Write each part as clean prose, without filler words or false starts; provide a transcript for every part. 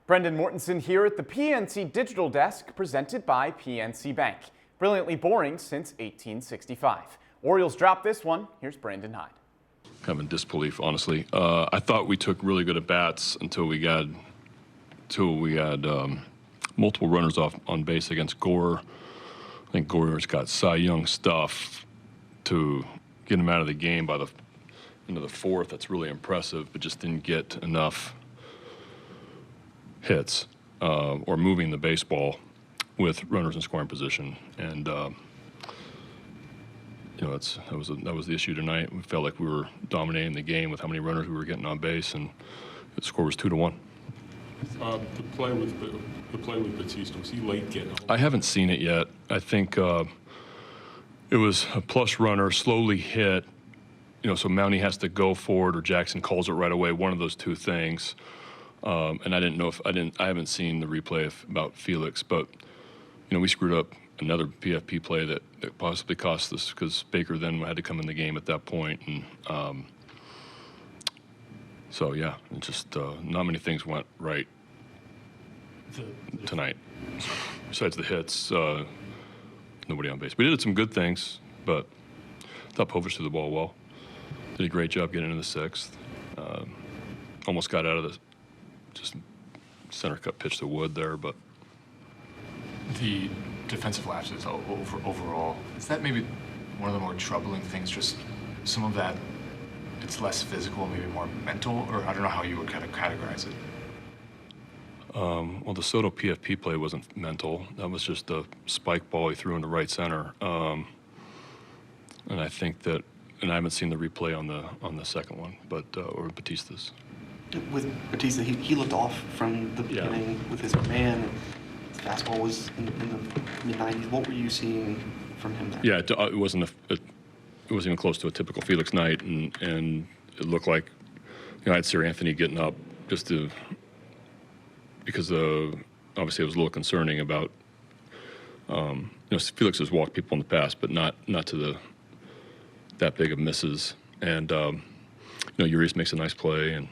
Brendan Mortensen here at the PNC Digital Desk, presented by PNC Bank. Brilliantly boring since 1865. Orioles dropped this one. Here's Brandon Hyde. Kind of in disbelief, honestly. I thought we took really good at bats until we had multiple runners off on base against Gore. I think Gore's got Cy Young stuff to get him out of the game by the into the fourth. That's really impressive, but just didn't get enough hits or moving the baseball with runners in scoring position. And that was the issue tonight. We felt like we were dominating the game with how many runners we were getting on base, and the score was 2-1. The play with Batista, was he late getting home? I haven't seen it yet. I think it was a plus runner, slowly hit. So Mountie has to go forward or Jackson calls it right away. One of those two things. And I didn't know if I haven't seen the replay about Felix, but we screwed up another PFP play that possibly cost us because Baker then had to come in the game at that point, and so yeah, it just not many things went right tonight. Besides the hits, nobody on base. We did some good things, but I thought Povich threw the ball well. Did a great job getting into the sixth. Almost got out of the just center cut pitch to Wood there, but the defensive lapses overall, is that maybe one of the more troubling things? Just some of that, it's less physical, maybe more mental, or I don't know how you would kind of categorize it. Well, the Soto PFP play wasn't mental. That was just a spike ball he threw into right center, and I think that, and I haven't seen the replay on the second one, but or Batista's. With Batista, he looked off from the beginning with his command. His fastball was in the mid-90s. What were you seeing from him there? Yeah, it wasn't even close to a typical Felix night, and it looked like I'd see Anthony getting up just to because obviously it was a little concerning about Felix has walked people in the past, but not to that big of misses, and Urias makes a nice play, and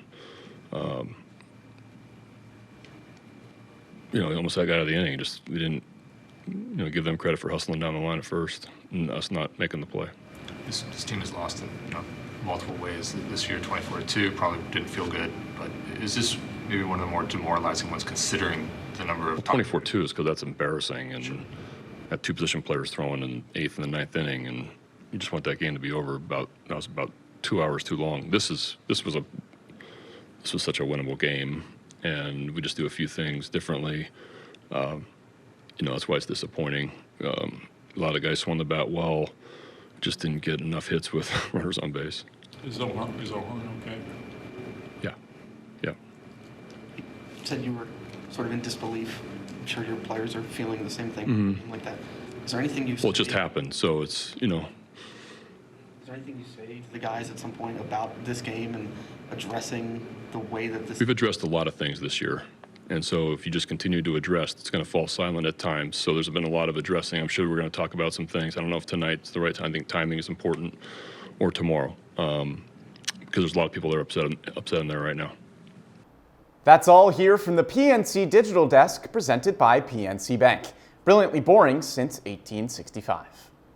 he almost got out of the inning. We didn't give them credit for hustling down the line at first and us not making the play. This team has lost in multiple ways this year, 24-2. Probably didn't feel good, but is this maybe one of the more demoralizing ones considering the number of 24-2 is because that's embarrassing, and sure. Had two position players throwing in the 8th and the 9th inning, and you just want that game to be over. That was about 2 hours too long. This was such a winnable game, and we just do a few things differently. That's why it's disappointing. A lot of guys swung the bat well, just didn't get enough hits with runners on base. Is O'Hearn okay? Yeah. You said you were sort of in disbelief. I'm sure your players are feeling the same thing, like that. Is there anything you say? Well, it just happened, so it's, Is there anything you say to the guys at some point about this game and addressing the way that this... We've addressed a lot of things this year, and so if you just continue to address, it's going to fall silent at times. So there's been a lot of addressing. I'm sure we're going to talk about some things. I don't know if tonight's the right time. I think timing is important, or tomorrow, because there's a lot of people that are upset in there right now. That's all here from the PNC Digital Desk, presented by PNC Bank. Brilliantly boring since 1865.